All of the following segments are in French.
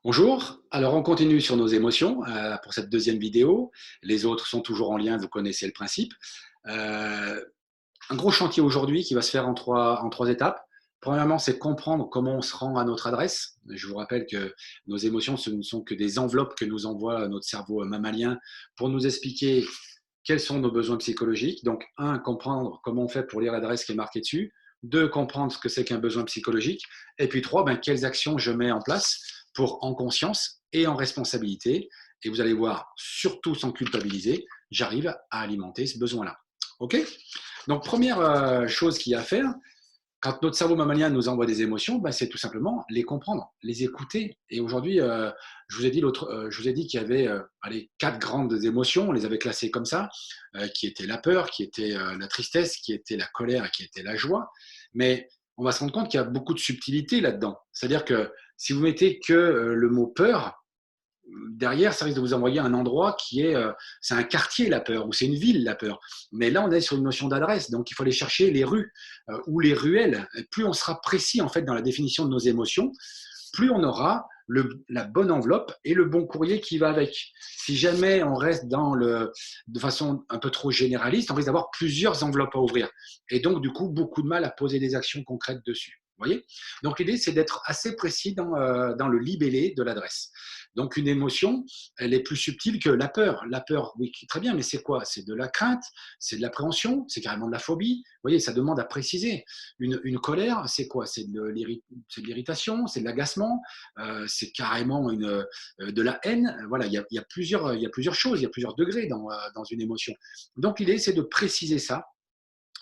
Bonjour, alors on continue sur nos émotions pour cette deuxième vidéo. Les autres sont toujours en lien, vous connaissez le principe. Euh, un gros chantier aujourd'hui qui va se faire en trois étapes. Premièrement, c'est comprendre comment on se rend à notre adresse. Je vous rappelle que nos émotions, ce ne sont que des enveloppes que nous envoie notre cerveau mammalien pour nous expliquer quels sont nos besoins psychologiques. Donc, un, comprendre comment on fait pour lire l'adresse qui est marquée dessus. Deux, comprendre ce que c'est qu'un besoin psychologique. Et puis trois, quelles actions je mets en place pour, en conscience et en responsabilité, et vous allez voir, surtout sans culpabiliser, j'arrive à alimenter ce besoin-là. OK? Donc, première chose qu'il y a à faire, quand notre cerveau mammalien nous envoie des émotions, c'est tout simplement les comprendre, les écouter. Et aujourd'hui, je vous ai dit qu'il y avait quatre grandes émotions. On les avait classées comme ça, qui étaient la peur, qui était la tristesse, qui était la colère et qui était la joie. Mais on va se rendre compte qu'il y a beaucoup de subtilité là-dedans. C'est-à-dire que si vous mettez que le mot peur, derrière, ça risque de vous envoyer à un endroit qui est, c'est un quartier la peur, ou c'est une ville la peur. Mais là, on est sur une notion d'adresse, donc il faut aller chercher les rues ou les ruelles. Et plus on sera précis en fait dans la définition de nos émotions, plus on aura la bonne enveloppe et le bon courrier qui va avec. Si jamais on reste de façon un peu trop généraliste, on risque d'avoir plusieurs enveloppes à ouvrir. Et donc, du coup, beaucoup de mal à poser des actions concrètes dessus. Vous voyez? Donc, l'idée, c'est d'être assez précis dans le libellé de l'adresse. Donc, une émotion, elle est plus subtile que la peur. La peur, oui, très bien, mais c'est quoi? C'est de la crainte, c'est de l'appréhension, c'est carrément de la phobie. Vous voyez, ça demande à préciser. Une colère, c'est quoi? C'est de l'irritation, c'est de l'agacement, c'est carrément de la haine. Voilà, il y a plusieurs choses, il y a plusieurs degrés dans une émotion. Donc, l'idée, c'est de préciser ça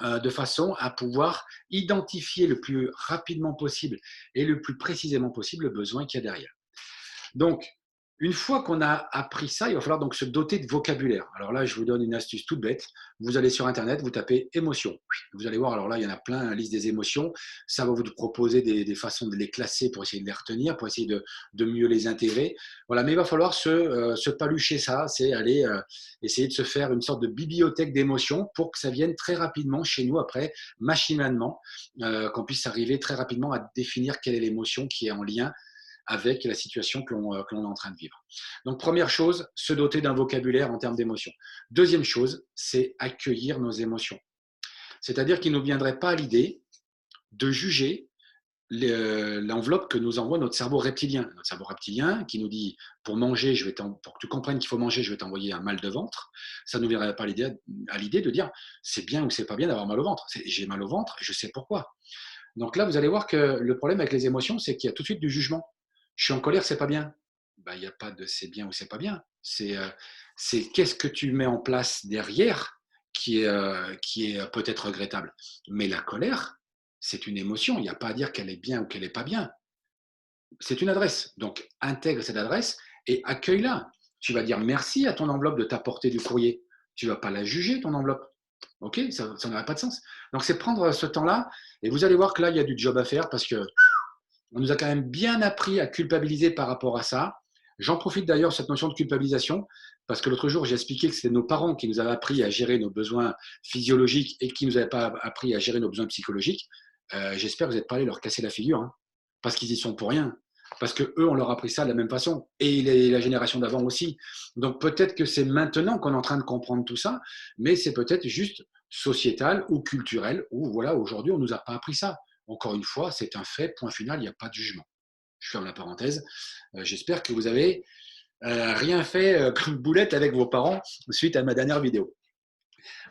de façon à pouvoir identifier le plus rapidement possible et le plus précisément possible le besoin qu'il y a derrière. Donc, une fois qu'on a appris ça, il va falloir donc se doter de vocabulaire. Alors là, je vous donne une astuce toute bête. Vous allez sur Internet, vous tapez émotion. Vous allez voir, alors là, il y en a plein, la liste des émotions. Ça va vous proposer des façons de les classer pour essayer de les retenir, pour essayer de mieux les intégrer. Voilà, mais il va falloir se palucher ça, c'est aller essayer de se faire une sorte de bibliothèque d'émotions pour que ça vienne très rapidement chez nous après, machinalement, qu'on puisse arriver très rapidement à définir quelle est l'émotion qui est en lien avec la situation que l'on est en train de vivre. Donc, première chose, se doter d'un vocabulaire en termes d'émotions. Deuxième chose, c'est accueillir nos émotions. C'est-à-dire qu'il ne nous viendrait pas à l'idée de juger l'enveloppe que nous envoie notre cerveau reptilien. Notre cerveau reptilien qui nous dit, pour manger, pour que tu comprennes qu'il faut manger, je vais t'envoyer un mal de ventre. Ça ne nous viendrait pas à l'idée de dire, c'est bien ou c'est pas bien d'avoir mal au ventre. J'ai mal au ventre, je sais pourquoi. Donc là, vous allez voir que le problème avec les émotions, c'est qu'il y a tout de suite du jugement. Je suis en colère, c'est pas bien. Il n'y a pas de c'est bien ou c'est pas bien. C'est qu'est-ce que tu mets en place derrière qui est peut-être regrettable. Mais la colère, c'est une émotion. Il n'y a pas à dire qu'elle est bien ou qu'elle n'est pas bien. C'est une adresse. Donc, intègre cette adresse et accueille-la. Tu vas dire merci à ton enveloppe de t'apporter du courrier. Tu ne vas pas la juger, ton enveloppe. OK? Ça n'aurait pas de sens. Donc, c'est prendre ce temps-là et vous allez voir que là, il y a du job à faire parce que on nous a quand même bien appris à culpabiliser par rapport à ça. J'en profite d'ailleurs, cette notion de culpabilisation, parce que l'autre jour, j'ai expliqué que c'était nos parents qui nous avaient appris à gérer nos besoins physiologiques et qui ne nous avaient pas appris à gérer nos besoins psychologiques. J'espère que vous n'êtes pas allés leur casser la figure, hein, parce qu'ils y sont pour rien. Parce qu'eux, on leur a appris ça de la même façon. Et la génération d'avant aussi. Donc peut-être que c'est maintenant qu'on est en train de comprendre tout ça, mais c'est peut-être juste sociétal ou culturel, où voilà, aujourd'hui, on ne nous a pas appris ça. Encore une fois, c'est un fait, point final, il n'y a pas de jugement. Je ferme la parenthèse. J'espère que vous avez rien fait comme boulette avec vos parents suite à ma dernière vidéo.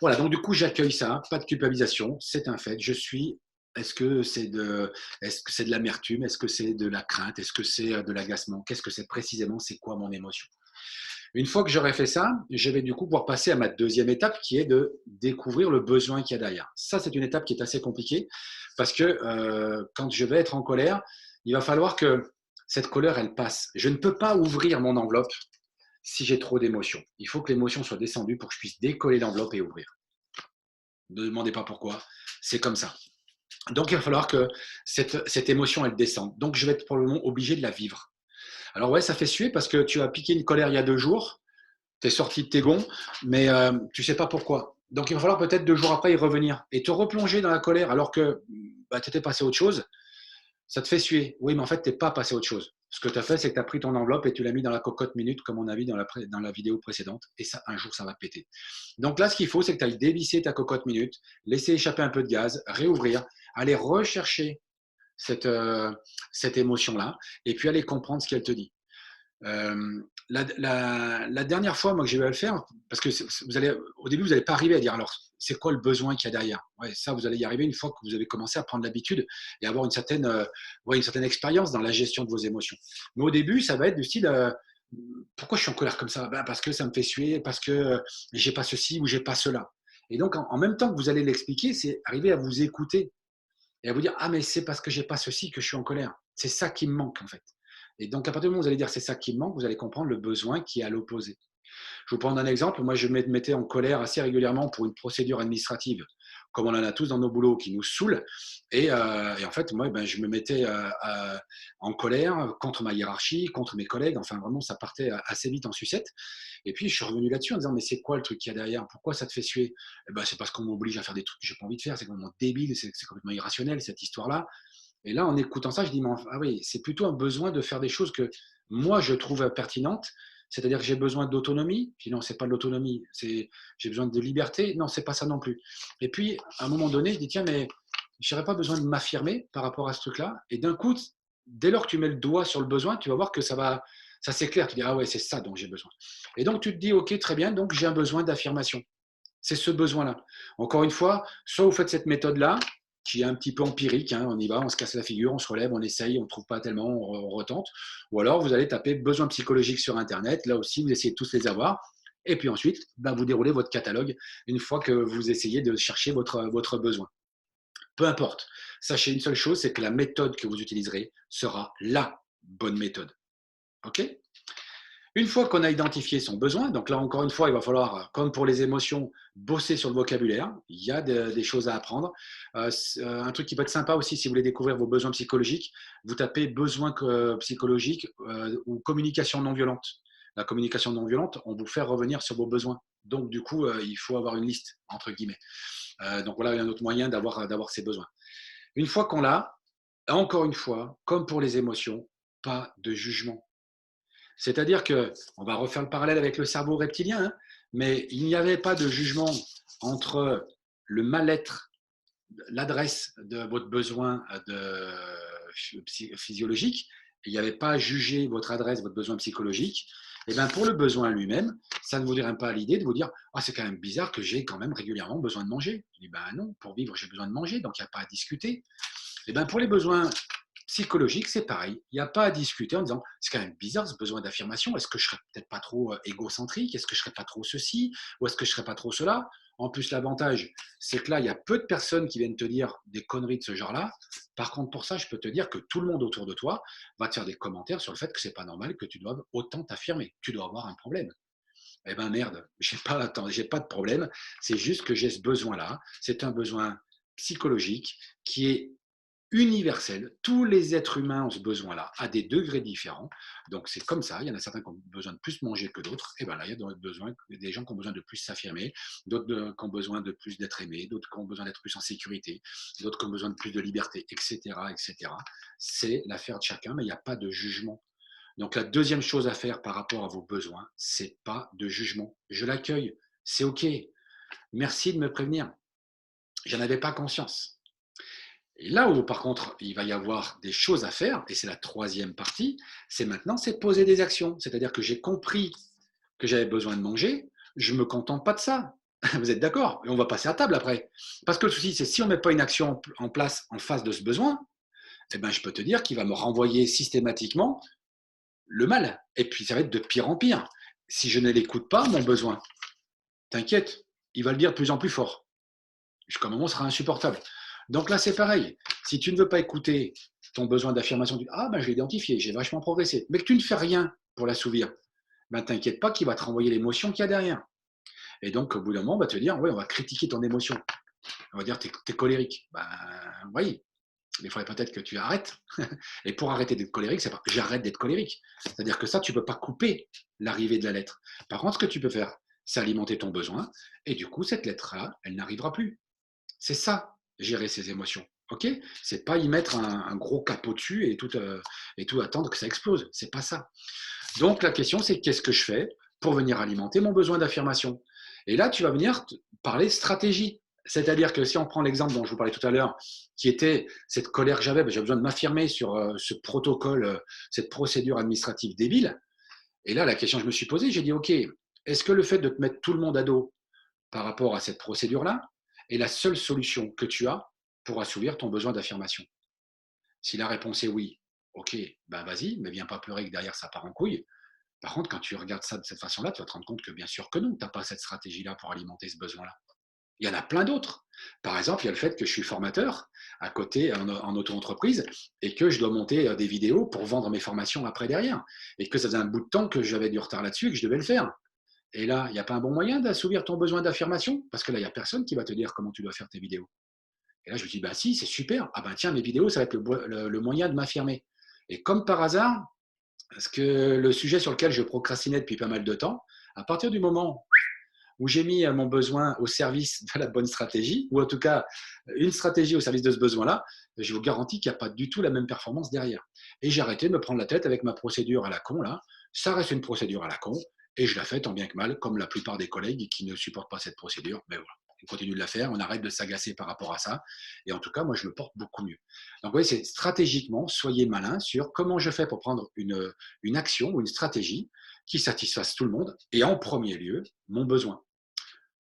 Voilà, donc du coup, j'accueille ça, pas de culpabilisation, c'est un fait. Est-ce que est-ce que c'est de l'amertume? Est-ce que c'est de la crainte? Est-ce que c'est de l'agacement? Qu'est-ce que c'est précisément? C'est quoi mon émotion? Une fois que j'aurai fait ça, je vais du coup pouvoir passer à ma deuxième étape qui est de découvrir le besoin qu'il y a derrière. Ça, c'est une étape qui est assez compliquée parce que quand je vais être en colère, il va falloir que cette colère, elle passe. Je ne peux pas ouvrir mon enveloppe si j'ai trop d'émotions. Il faut que l'émotion soit descendue pour que je puisse décoller l'enveloppe et ouvrir. Ne demandez pas pourquoi, c'est comme ça. Donc, il va falloir que cette émotion, elle descende. Donc, je vais être probablement obligé de la vivre. Alors ouais, ça fait suer parce que tu as piqué une colère il y a 2 jours, tu es sorti de tes gonds, mais tu ne sais pas pourquoi. Donc il va falloir peut-être 2 jours après y revenir et te replonger dans la colère alors que tu étais passé à autre chose. Ça te fait suer. Oui, mais en fait, tu n'es pas passé à autre chose. Ce que tu as fait, c'est que tu as pris ton enveloppe et tu l'as mis dans la cocotte minute, comme on a vu dans la vidéo précédente. Et ça, un jour, ça va péter. Donc là, ce qu'il faut, c'est que tu ailles dévisser ta cocotte minute, laisser échapper un peu de gaz, réouvrir, aller rechercher cette émotion-là, et puis aller comprendre ce qu'elle te dit. La dernière fois, moi, que j'ai eu à le faire, parce que au début, vous n'allez pas arriver à dire, alors, c'est quoi le besoin qu'il y a derrière? Ouais, ça, vous allez y arriver une fois que vous avez commencé à prendre l'habitude et avoir une certaine expérience dans la gestion de vos émotions. Mais au début, ça va être du style, pourquoi je suis en colère comme ça? Ben, parce que ça me fait suer, parce que j'ai pas ceci ou j'ai pas cela. Et donc, en même temps que vous allez l'expliquer, c'est arriver à vous écouter et à vous dire, ah, mais c'est parce que j'ai pas ceci que je suis en colère. C'est ça qui me manque, en fait. Et donc, à partir du moment où vous allez dire c'est ça qui me manque, vous allez comprendre le besoin qui est à l'opposé. Je vous prends un exemple. Moi, je me mettais en colère assez régulièrement pour une procédure administrative, comme on en a tous dans nos boulots qui nous saoulent. Et en fait, moi, ben, je me mettais en colère contre ma hiérarchie, contre mes collègues. Enfin, vraiment, ça partait assez vite en sucette. Et puis, je suis revenu là-dessus en disant, mais c'est quoi le truc qu'il y a derrière? Pourquoi ça te fait suer? Eh ben, c'est parce qu'on m'oblige à faire des trucs que j'ai pas envie de faire. C'est complètement débile, c'est complètement irrationnel, cette histoire-là. Et là, en écoutant ça, je dis, ah oui, c'est plutôt un besoin de faire des choses que moi, je trouve pertinentes. C'est-à-dire que j'ai besoin d'autonomie. Je dis, non, c'est pas de l'autonomie. J'ai besoin de liberté. Non, c'est pas ça non plus. Et puis, à un moment donné, je dis, tiens, mais je n'aurais pas besoin de m'affirmer par rapport à ce truc-là. Et d'un coup, dès lors que tu mets le doigt sur le besoin, tu vas voir que ça s'éclaire. Tu dis, ah ouais, c'est ça dont j'ai besoin. Et donc, tu te dis, ok, très bien, donc j'ai un besoin d'affirmation. C'est ce besoin-là. Encore une fois, soit vous faites cette méthode-là, qui est un petit peu empirique, hein, on y va, on se casse la figure, on se relève, on essaye, on ne trouve pas tellement, on retente. Ou alors, vous allez taper besoins psychologiques sur Internet, là aussi, vous essayez de tous les avoir. Et puis ensuite, ben, vous déroulez votre catalogue une fois que vous essayez de chercher votre besoin. Peu importe. Sachez une seule chose, c'est que la méthode que vous utiliserez sera la bonne méthode. OK? Une fois qu'on a identifié son besoin, donc là encore une fois, il va falloir, comme pour les émotions, bosser sur le vocabulaire. Il y a des choses à apprendre. Un truc qui peut être sympa aussi, si vous voulez découvrir vos besoins psychologiques, vous tapez besoins psychologiques ou communication non violente. La communication non violente, on vous fait revenir sur vos besoins. Donc du coup, il faut avoir une liste, entre guillemets. Donc voilà, il y a un autre moyen d'avoir ces besoins. Une fois qu'on l'a, encore une fois, comme pour les émotions, pas de jugement. C'est-à-dire que, on va refaire le parallèle avec le cerveau reptilien, hein, mais il n'y avait pas de jugement entre le mal-être, l'adresse de votre besoin physiologique, il n'y avait pas à juger votre adresse, votre besoin psychologique. Et bien pour le besoin lui-même, ça ne vous dirait pas l'idée de vous dire ah, c'est quand même bizarre que j'ai quand même régulièrement besoin de manger. Je dis ben non, pour vivre, j'ai besoin de manger, donc il n'y a pas à discuter. Et bien pour les besoins psychologique, c'est pareil. Il n'y a pas à discuter en disant c'est quand même bizarre ce besoin d'affirmation. Est-ce que je serais peut-être pas trop égocentrique? Est-ce que je serais pas trop ceci? Ou est-ce que je serais pas trop cela? En plus, l'avantage, c'est que là, il y a peu de personnes qui viennent te dire des conneries de ce genre-là. Par contre, pour ça, je peux te dire que tout le monde autour de toi va te faire des commentaires sur le fait que c'est pas normal que tu doives autant t'affirmer. Tu dois avoir un problème. Eh ben merde, j'ai pas de problème. C'est juste que j'ai ce besoin-là. C'est un besoin psychologique qui est universel. Tous les êtres humains ont ce besoin-là, à des degrés différents. Donc c'est comme ça. Il y en a certains qui ont besoin de plus manger que d'autres. Et bien là, il y a des gens qui ont besoin de plus s'affirmer, d'autres qui ont besoin de plus d'être aimés, d'autres qui ont besoin d'être plus en sécurité, d'autres qui ont besoin de plus de liberté, etc., etc. C'est l'affaire de chacun, mais il n'y a pas de jugement. Donc la deuxième chose à faire par rapport à vos besoins, c'est pas de jugement. Je l'accueille, c'est OK. Merci de me prévenir. J'en avais pas conscience. Et là où, par contre, il va y avoir des choses à faire, et c'est la troisième partie, c'est maintenant, c'est poser des actions. C'est-à-dire que j'ai compris que j'avais besoin de manger, je ne me contente pas de ça. Vous êtes d'accord? Et on va passer à table après. Parce que le souci, c'est si on ne met pas une action en place en face de ce besoin, eh ben, je peux te dire qu'il va me renvoyer systématiquement le mal. Et puis, ça va être de pire en pire. Si je ne l'écoute pas, mon besoin, t'inquiète, il va le dire de plus en plus fort. Jusqu'à un moment, ce sera insupportable. Donc là, c'est pareil. Si tu ne veux pas écouter ton besoin d'affirmation, tu dis ah ben je l'ai identifié, j'ai vachement progressé, mais que tu ne fais rien pour l'assouvir, ben t'inquiète pas qu'il va te renvoyer l'émotion qu'il y a derrière. Et donc au bout d'un moment, on va te dire oui, on va critiquer ton émotion. On va dire t'es colérique. Ben oui, mais il faudrait peut-être que tu arrêtes. Et pour arrêter d'être colérique, c'est pas j'arrête d'être colérique. C'est-à-dire que ça, tu ne peux pas couper l'arrivée de la lettre. Par contre, ce que tu peux faire, c'est alimenter ton besoin, et du coup, cette lettre-là, elle n'arrivera plus. C'est ça, gérer ses émotions. Ok, c'est pas y mettre un gros capot dessus et tout attendre que ça explose. C'est pas ça. Donc la question, c'est qu'est-ce que je fais pour venir alimenter mon besoin d'affirmation? Et là, tu vas venir parler stratégie. C'est-à-dire que si on prend l'exemple dont je vous parlais tout à l'heure, qui était cette colère que j'avais, j'ai besoin de m'affirmer sur ce protocole, cette procédure administrative débile. Et là, la question que je me suis posée, j'ai dit, OK, est-ce que le fait de te mettre tout le monde à dos par rapport à cette procédure-là est la seule solution que tu as pour assouvir ton besoin d'affirmation? Si la réponse est oui, OK, ben vas-y, mais viens pas pleurer que derrière ça part en couille. Par contre, quand tu regardes ça de cette façon-là, tu vas te rendre compte que bien sûr que non, tu n'as pas cette stratégie-là pour alimenter ce besoin-là. Il y en a plein d'autres. Par exemple, il y a le fait que je suis formateur à côté en auto-entreprise et que je dois monter des vidéos pour vendre mes formations après derrière. Et que ça faisait un bout de temps que j'avais du retard là-dessus et que je devais le faire. Et là, il n'y a pas un bon moyen d'assouvir ton besoin d'affirmation? Parce que là, il n'y a personne qui va te dire comment tu dois faire tes vidéos. Et là, je me dis, bah si, c'est super. Ah ben tiens, mes vidéos, ça va être le moyen de m'affirmer. Et comme par hasard, parce que le sujet sur lequel je procrastinais depuis pas mal de temps, à partir du moment où j'ai mis mon besoin au service de la bonne stratégie, ou en tout cas une stratégie au service de ce besoin-là, je vous garantis qu'il n'y a pas du tout la même performance derrière. Et j'ai arrêté de me prendre la tête avec ma procédure à la con, là. Ça reste une procédure à la con, et je la fais tant bien que mal, comme la plupart des collègues qui ne supportent pas cette procédure. Mais voilà, on continue de la faire, on arrête de s'agacer par rapport à ça. Et en tout cas, moi, je le porte beaucoup mieux. Donc, vous voyez, c'est stratégiquement, soyez malin sur comment je fais pour prendre une action ou une stratégie qui satisfasse tout le monde, et en premier lieu, mon besoin.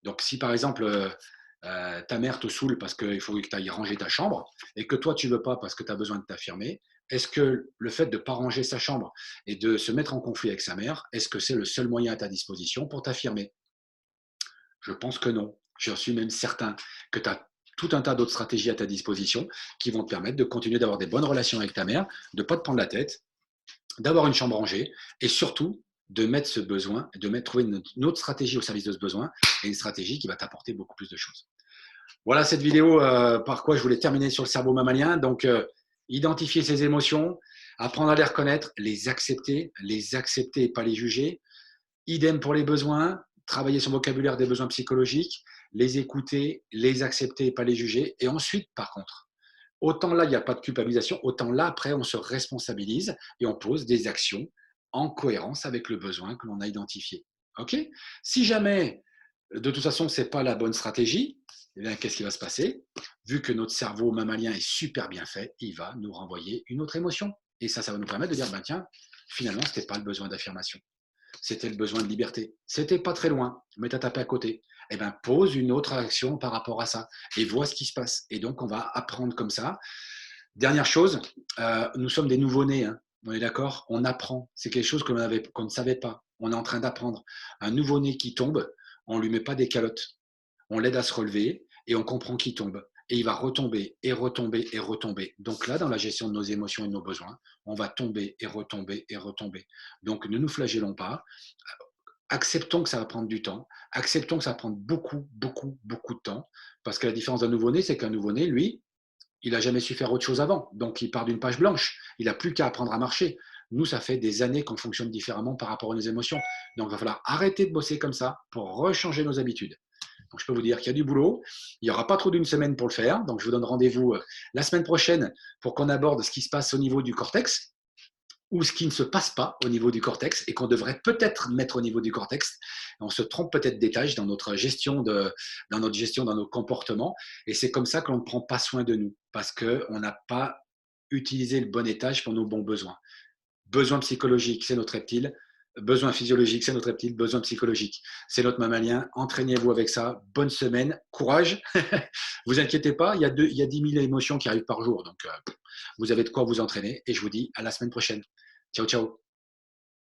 Donc, si par exemple, ta mère te saoule parce qu'il faut que tu ailles ranger ta chambre et que toi, tu ne veux pas parce que tu as besoin de t'affirmer, est-ce que le fait de ne pas ranger sa chambre et de se mettre en conflit avec sa mère, est-ce que c'est le seul moyen à ta disposition pour t'affirmer? Je pense que non. Je suis même certain que tu as tout un tas d'autres stratégies à ta disposition qui vont te permettre de continuer d'avoir des bonnes relations avec ta mère, de ne pas te prendre la tête, d'avoir une chambre rangée et surtout de mettre ce besoin, trouver une autre stratégie au service de ce besoin et une stratégie qui va t'apporter beaucoup plus de choses. Voilà cette vidéo par quoi je voulais terminer sur le cerveau mammalien. Donc, identifier ses émotions, apprendre à les reconnaître, les accepter et pas les juger. Idem pour les besoins, travailler son vocabulaire des besoins psychologiques, les écouter, les accepter et pas les juger. Et ensuite, par contre, autant là, il n'y a pas de culpabilisation, autant là, après, on se responsabilise et on pose des actions en cohérence avec le besoin que l'on a identifié. OK? Si jamais, de toute façon, ce n'est pas la bonne stratégie, eh bien, qu'est-ce qui va se passer? Vu que notre cerveau mammalien est super bien fait, il va nous renvoyer une autre émotion. Et ça va nous permettre de dire, ben, tiens, finalement, ce n'était pas le besoin d'affirmation. C'était le besoin de liberté. C'était pas très loin, mais tu as tapé à côté. Eh bien, pose une autre action par rapport à ça et vois ce qui se passe. Et donc, on va apprendre comme ça. Dernière chose, nous sommes des nouveau-nés, hein, on est d'accord? On apprend. C'est quelque chose qu'on ne savait pas. On est en train d'apprendre. Un nouveau-né qui tombe, on ne lui met pas des calottes. On l'aide à se relever et on comprend qu'il tombe. Et il va retomber et retomber et retomber. Donc là, dans la gestion de nos émotions et de nos besoins, on va tomber et retomber et retomber. Donc ne nous flagellons pas. Acceptons que ça va prendre du temps. Acceptons que ça va prendre beaucoup, beaucoup, beaucoup de temps. Parce que la différence d'un nouveau-né, c'est qu'un nouveau-né, lui, il n'a jamais su faire autre chose avant. Donc il part d'une page blanche. Il n'a plus qu'à apprendre à marcher. Nous, ça fait des années qu'on fonctionne différemment par rapport à nos émotions. Donc il va falloir arrêter de bosser comme ça pour rechanger nos habitudes. Donc, je peux vous dire qu'il y a du boulot. Il n'y aura pas trop d'une semaine pour le faire. Donc, je vous donne rendez-vous la semaine prochaine pour qu'on aborde ce qui se passe au niveau du cortex ou ce qui ne se passe pas au niveau du cortex et qu'on devrait peut-être mettre au niveau du cortex. On se trompe peut-être d'étage dans notre gestion, dans nos comportements. Et c'est comme ça que l'on ne prend pas soin de nous parce qu'on n'a pas utilisé le bon étage pour nos bons besoins. Besoin psychologique, c'est notre reptile. Besoin physiologique, c'est notre reptile. Besoin psychologique, c'est notre mammalien. Entraînez-vous avec ça. Bonne semaine. Courage. Vous inquiétez pas, il y a 10 000 émotions qui arrivent par jour. Donc, vous avez de quoi vous entraîner. Et je vous dis à la semaine prochaine. Ciao, ciao.